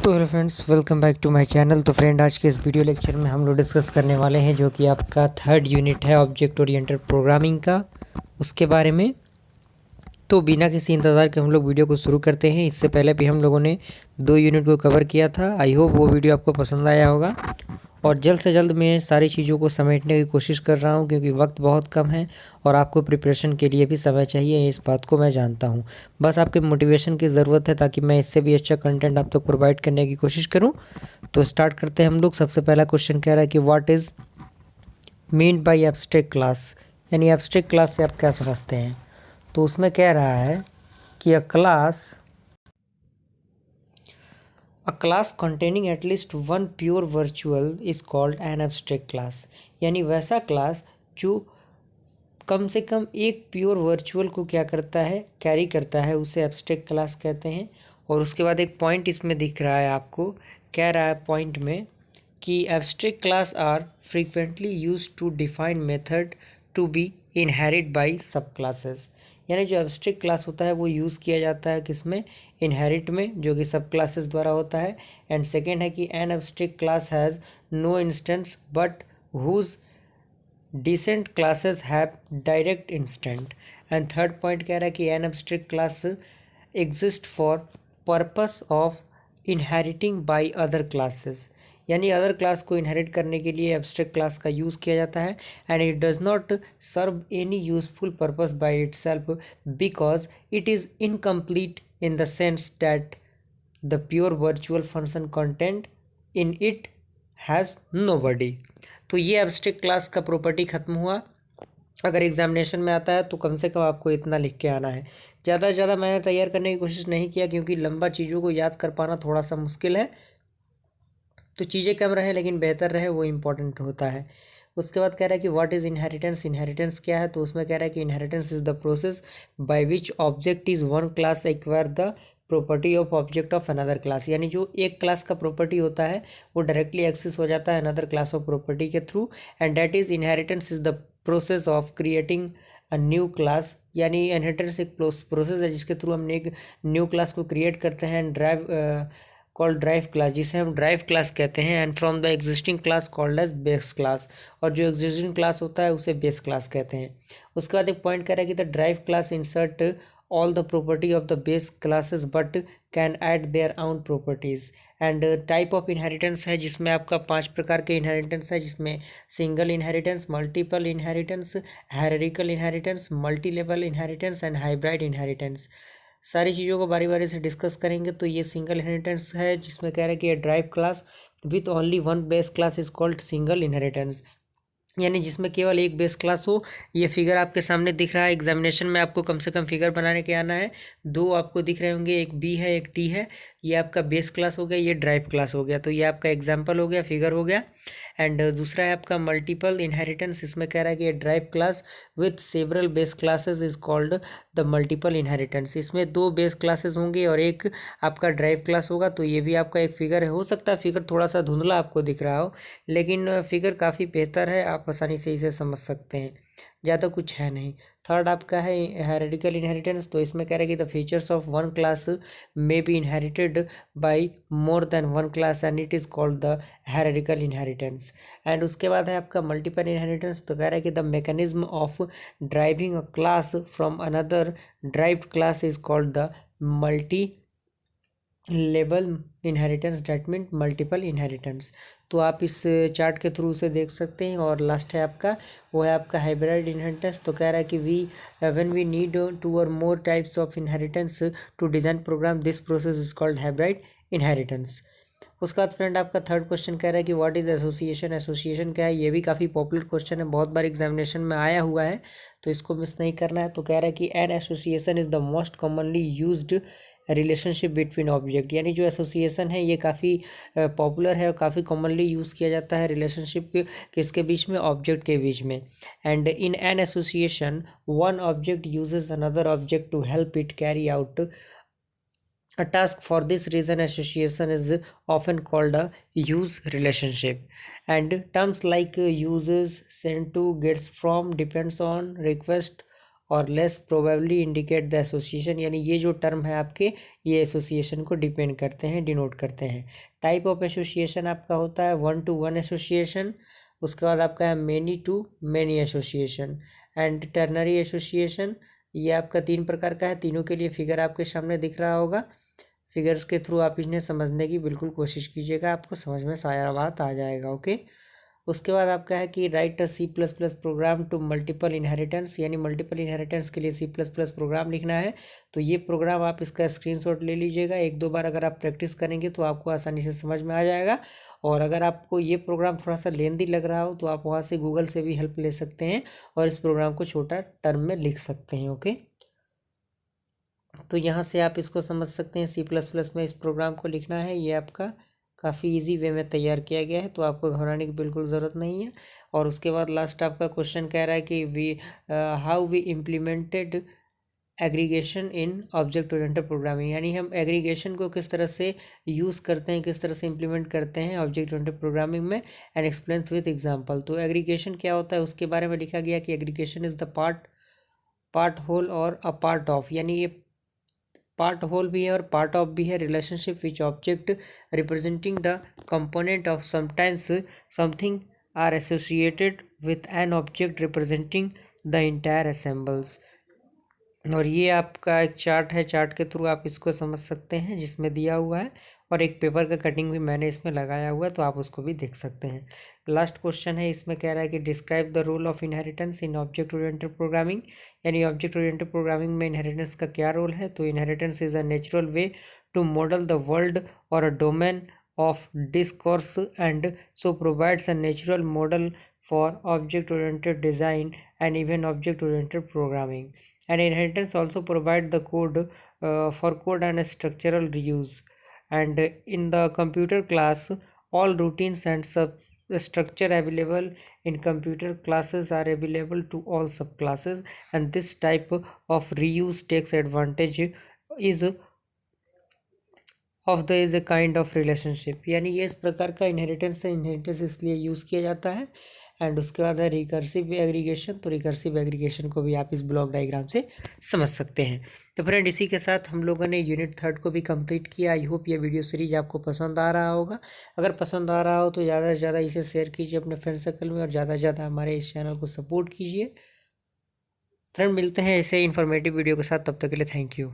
तो hello friends, welcome back to my channel. तो friend, आज के इस वीडियो लेक्चर में हम लोग डिस्कस करने वाले हैं जो कि आपका थर्ड यूनिट है ऑब्जेक्ट ओरिएंटेड प्रोग्रामिंग का, उसके बारे में। तो बिना किसी इंतज़ार के हम लोग वीडियो को शुरू करते हैं। इससे पहले भी हम लोगों ने 2 यूनिट को कवर किया था। आई होप वो वीडियो आपको पसंद आया होगा। और जल्द से जल्द मैं सारी चीज़ों को समेटने की कोशिश कर रहा हूँ, क्योंकि वक्त बहुत कम है और आपको प्रिपरेशन के लिए भी समय चाहिए, इस बात को मैं जानता हूँ। बस आपके मोटिवेशन की ज़रूरत है ताकि मैं इससे भी अच्छा कंटेंट आप तक प्रोवाइड करने की कोशिश करूँ। तो स्टार्ट करते हैं हम लोग। सबसे पहला क्वेश्चन कह रहा है कि what is mean by abstract class, यानी एब्स्ट्रैक्ट क्लास से आप क्या समझते हैं। तो उसमें कह रहा है कि A class containing at least one pure virtual is called an abstract class। यानी वैसा क्लास जो कम से कम एक प्योर वर्चुअल को क्या करता है, कैरी करता है, उसे एब्स्ट्रैक्ट क्लास कहते हैं। और उसके बाद एक पॉइंट इसमें दिख रहा है आपको, कह रहा है पॉइंट में कि abstract class are frequently use to define method to be inherit by sub classes. यानी जो एब्स्ट्रैक्ट क्लास होता है वो यूज़ किया जाता है किसमें, इनहेरिट में, जो कि सब क्लासेस द्वारा होता है। एंड सेकेंड है कि an abstract class has no instance but whose descent classes have direct instant. And third point कह रहा है कि an abstract class exist for purpose of inheriting by other classes. यानी अदर क्लास को inherit करने के लिए एब्स्ट्रैक्ट क्लास का यूज़ किया जाता है। And it does not serve any useful purpose by itself because it is incomplete in the sense that the pure virtual function content in it has nobody. तो ये abstract class का property खत्म हुआ। अगर examination में आता है तो कम से कम आपको इतना लिख के आना है। ज़्यादा से ज़्यादा मैंने तैयार करने की कोशिश नहीं किया, क्योंकि लंबा चीज़ों को याद कर पाना थोड़ा सा मुश्किल है। तो चीज़ें कम रहे लेकिन बेहतर रहे, वो इम्पोर्टेंट होता है। उसके बाद कह रहा है कि व्हाट इज़ इनहेरिटेंस। इनहेरिटेंस क्या है, तो उसमें कह रहा है कि inheritance is the process by which object is one class acquire the property of object of another class. यानी जो एक क्लास का प्रॉपर्टी होता है वो डायरेक्टली एक्सेस हो जाता है अनदर क्लास ऑफ प्रॉपर्टी के through. And that is inheritance is the process of creating a new class. यानी इनहेरिटेंस एक प्रोसेस है जिसके थ्रू हम एक न्यू क्लास को क्रिएट करते हैं। And drive called drive class, जिसे हम ड्राइव क्लास कहते हैं। And from the existing class called as base class, और जो एग्जिस्टिंग क्लास होता है उसे बेस क्लास कहते हैं। उसके बाद एक पॉइंट कह रहा है कि the drive class insert all the property of the base classes but can add their own properties। and type of inheritance है जिसमें आपका 5 प्रकार के inheritance है, जिसमें single inheritance, multiple inheritance, hierarchical inheritance, multi level inheritance and hybrid inheritance। सारी चीज़ों को बारी बारी से डिस्कस करेंगे। तो ये सिंगल इनहेरिटेंस है जिसमें कह रहा है कि ये drive class with only one base class is called single inheritance. यानी जिसमें केवल एक बेस क्लास हो। ये फिगर आपके सामने दिख रहा है, एग्जामिनेशन में आपको कम से कम फिगर बनाने के आना है। 2 आपको दिख रहे होंगे, एक बी है एक टी है। ये आपका बेस क्लास हो गया, ये ड्राइव क्लास हो गया। तो ये आपका एग्जाम्पल हो गया, फिगर हो गया। एंड दूसरा है आपका मल्टीपल इनहेरिटेंस। इसमें कह रहा है कि ये drive class with several base classes is called the multiple inheritance. इसमें 2 बेस क्लासेस होंगे और एक आपका ड्राइव क्लास होगा। तो ये भी आपका एक फिगर है। हो सकता है फिगर थोड़ा सा धुंधला आपको दिख रहा हो, लेकिन फिगर काफ़ी बेहतर है, आप आसानी से इसे समझ सकते हैं, ज़्यादा कुछ है नहीं। थर्ड आपका है हेरिडिकल इनहेरिटेंस। तो इसमें कह रहे हैं कि the features of one class may be inherited by more than one class and it is called the hierarchical inheritance. And उसके बाद है आपका मल्टीपल इनहेरिटेंस। तो कह रहा है कि the mechanism of driving a class from another derived class is called the multi level inheritance, that mean multiple inheritance. तो आप इस चार्ट के थ्रू से देख सकते हैं। और लास्ट है आपका, वो है आपका हाइब्रिड इनहेरिटेंस। तो कह रहा है कि व्हेन वी नीड 2 और more types of inheritance to design program, this process is called hybrid inheritance. उसके बाद फ्रेंड आपका थर्ड क्वेश्चन कह रहा है कि व्हाट इज एसोसिएशन। एसोसिएशन क्या है, ये भी काफ़ी पॉपुलर क्वेश्चन है, बहुत बार एग्जामिनेशन में आया हुआ है, तो इसको मिस नहीं करना है। तो कह रहा है कि an association is the most commonly used relationship between object. यानी जो एसोसिएशन है ये काफ़ी पॉपुलर है और काफ़ी कॉमनली यूज़ किया जाता है रिलेशनशिप किसके बीच में, ऑब्जेक्ट के बीच में। And in an association one object uses another object to help it carry out a task. For this reason association is often called a use relationship. And terms like uses, sent to, gets from, depends on, request और less probably indicate the association, यानी ये जो term है आपके ये association को depend करते हैं, डिनोट करते हैं। टाइप ऑफ एसोसिएशन आपका होता है 1 to 1 एसोसिएशन, उसके बाद आपका है many to many association and ternary association. ये आपका 3 प्रकार का है, तीनों के लिए फिगर आपके सामने दिख रहा होगा। फिगर्स के थ्रू आप इन्हें समझने की बिल्कुल कोशिश कीजिएगा, आपको समझ में सारा बात आ जाएगा। ओके, उसके बाद आपका है कि write a C++ program to multiple inheritance, यानी मल्टीपल इनहेरिटेंस के लिए C++ प्रोग्राम लिखना है। तो ये प्रोग्राम आप इसका स्क्रीनशॉट ले लीजिएगा, 1-2 बार अगर आप प्रैक्टिस करेंगे तो आपको आसानी से समझ में आ जाएगा। और अगर आपको ये प्रोग्राम थोड़ा सा लेंदी लग रहा हो तो आप वहाँ से गूगल से भी हेल्प ले सकते हैं और इस प्रोग्राम को छोटा टर्म में लिख सकते हैं। ओके, तो यहाँ से आप इसको समझ सकते हैं, C++ में इस प्रोग्राम को लिखना है। ये आपका काफ़ी इजी वे में तैयार किया गया है, तो आपको घबराने की बिल्कुल ज़रूरत नहीं है। और उसके बाद लास्ट आपका क्वेश्चन कह रहा है कि how we implemented aggregation in object oriented programming, यानी हम एग्रीगेशन को किस तरह से यूज़ करते हैं, किस तरह से इम्प्लीमेंट करते हैं ऑब्जेक्ट ओरिएंटेड प्रोग्रामिंग में, एंड एक्सप्लेन विथ एग्जांपल। तो एग्रीगेशन क्या होता है उसके बारे में लिखा गया कि aggregation is the part whole और अ पार्ट ऑफ, यानी ये पार्ट होल भी है और पार्ट ऑफ भी है, relationship which object representing the component of sometimes something are associated with an object representing the entire assembles. और ये आपका एक चार्ट है, चार्ट के थ्रू आप इसको समझ सकते हैं जिसमें दिया हुआ है, और एक पेपर का कटिंग भी मैंने इसमें लगाया हुआ है तो आप उसको भी देख सकते हैं। लास्ट क्वेश्चन है, इसमें कह रहा है कि describe the role of inheritance in object oriented programming, यानी ऑब्जेक्ट ओरिएंटेड प्रोग्रामिंग में इनहेरिटेंस का क्या रोल है। तो inheritance is a natural way to model the world और a domain of discourse and so provides a natural model for object oriented design and even object oriented programming. And inheritance also provide the code for code and structural reuse. And in the computer class all routines and structure available in computer classes are available to all subclasses, and this type of reuse takes advantage is of the is a kind of relationship, यानी ये इस प्रकार का inheritance है। Inheritance इसलिए use किया जाता है। एंड उसके बाद है रिकर्सिव एग्रीगेशन, तो रिकर्सिव एग्रीगेशन को भी आप इस ब्लॉक डायग्राम से समझ सकते हैं। तो फ्रेंड, इसी के साथ हम लोगों ने यूनिट 3 को भी कंप्लीट किया। आई होप ये वीडियो सीरीज आपको पसंद आ रहा होगा। अगर पसंद आ रहा हो तो ज़्यादा से ज़्यादा इसे शेयर कीजिए अपने फ्रेंड सर्कल में, और ज़्यादा से ज़्यादा हमारे इस चैनल को सपोर्ट कीजिए। फ्रेंड, मिलते हैं ऐसे इन्फॉर्मेटिव वीडियो के साथ, तब तक के लिए थैंक यू।